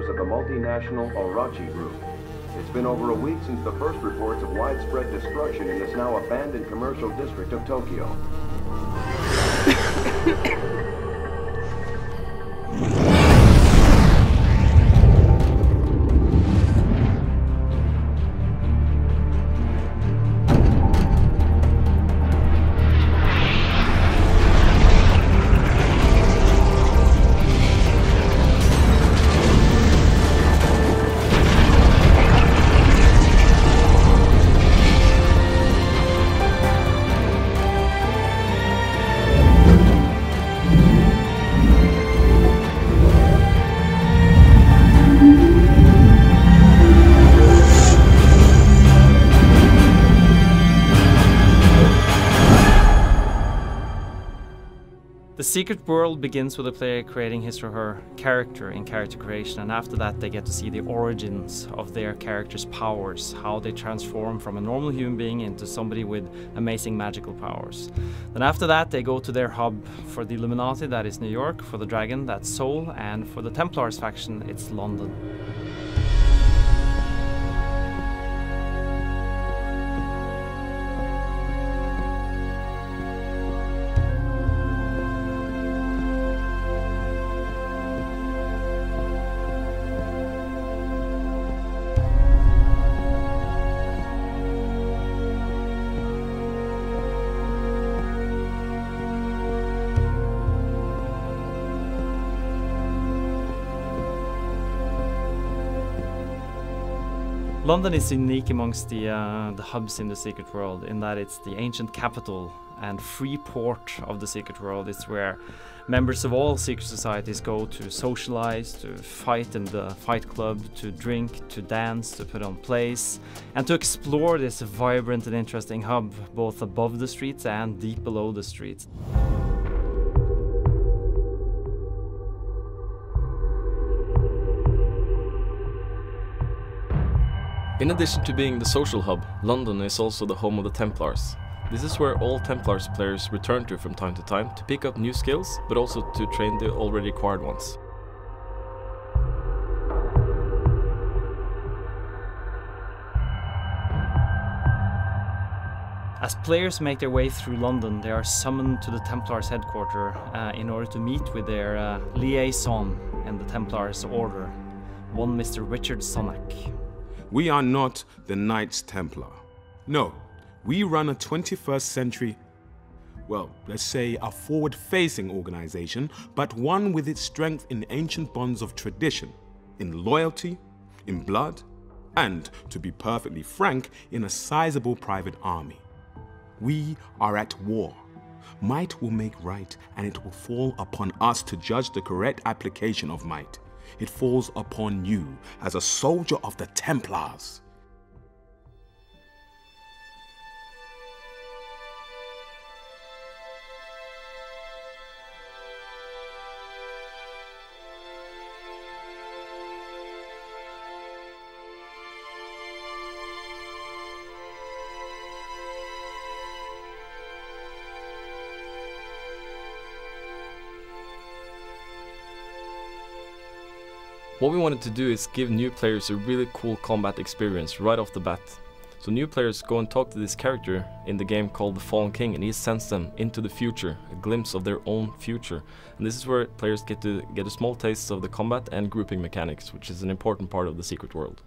of the multinational Orochi Group. It's been over a week since the first reports of widespread destruction in this now abandoned commercial district of Tokyo. The secret world begins with the player creating his or her character in character creation, and after that they get to see the origins of their character's powers, how they transform from a normal human being into somebody with amazing magical powers. Then after that they go to their hub. For the Illuminati, that is New York; for the Dragon, that's Seoul; and for the Templars faction, it's London. London is unique amongst the hubs in the secret world in that it's the ancient capital and free port of the secret world. It's where members of all secret societies go to socialize, to fight in the fight club, to drink, to dance, to put on plays, and to explore this vibrant and interesting hub both above the streets and deep below the streets. In addition to being the social hub, London is also the home of the Templars. This is where all Templars players return to from time to time to pick up new skills, but also to train the already acquired ones. As players make their way through London, they are summoned to the Templars headquarters in order to meet with their liaison in the Templars order, one Mr. Richard Sonnack. We are not the Knights Templar. No, we run a 21st century, well, let's say a forward-facing organization, but one with its strength in ancient bonds of tradition, in loyalty, in blood, and, to be perfectly frank, in a sizable private army. We are at war. Might will make right, and it will fall upon us to judge the correct application of might. It falls upon you as a soldier of the Templars. What we wanted to do is give new players a really cool combat experience right off the bat. So new players go and talk to this character in the game called the Fallen King, and he sends them into the future, a glimpse of their own future. And this is where players get to get a small taste of the combat and grouping mechanics, which is an important part of the secret world.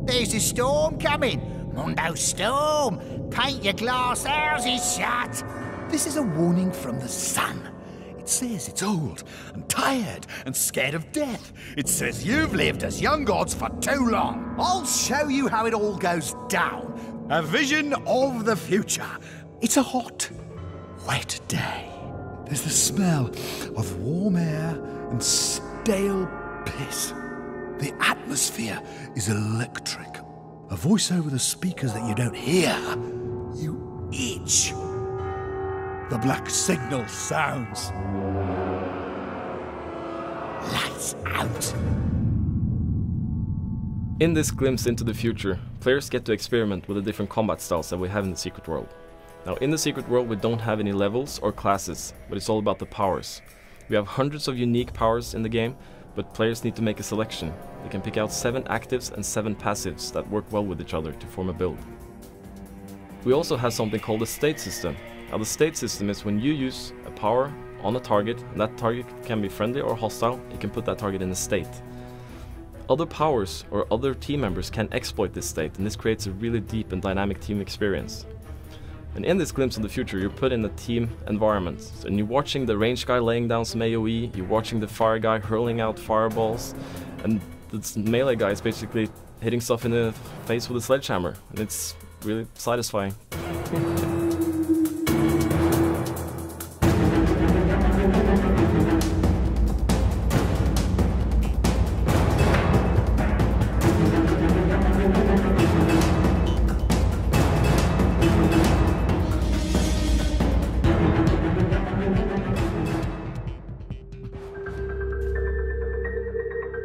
There's a storm coming! Mundo storm! Paint your glass houses shut! This is a warning from the sun. It says it's old and tired and scared of death. It says you've lived as young gods for too long. I'll show you how it all goes down. A vision of the future. It's a hot, wet day. There's the smell of warm air and stale piss. The atmosphere is electric. A voice over the speakers that you don't hear. You itch. The black signal sounds. Lights out. In this glimpse into the future, players get to experiment with the different combat styles that we have in the secret world. Now, in the secret world we don't have any levels or classes, but it's all about the powers. We have hundreds of unique powers in the game, but players need to make a selection. They can pick out 7 actives and 7 passives that work well with each other to form a build. We also have something called a state system. Now the state system is when you use a power on a target, and that target can be friendly or hostile, you can put that target in a state. Other powers or other team members can exploit this state, and this creates a really deep and dynamic team experience. And in this glimpse of the future, you're put in a team environment, and you're watching the range guy laying down some AoE, you're watching the fire guy hurling out fireballs, and the melee guy is basically hitting stuff in the face with a sledgehammer, and it's really satisfying.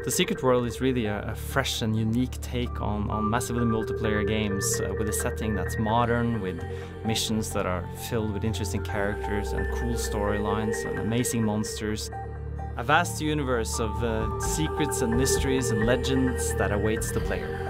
The Secret World is really a fresh and unique take on massively multiplayer games with a setting that's modern, with missions that are filled with interesting characters and cool storylines and amazing monsters. A vast universe of secrets and mysteries and legends that awaits the player.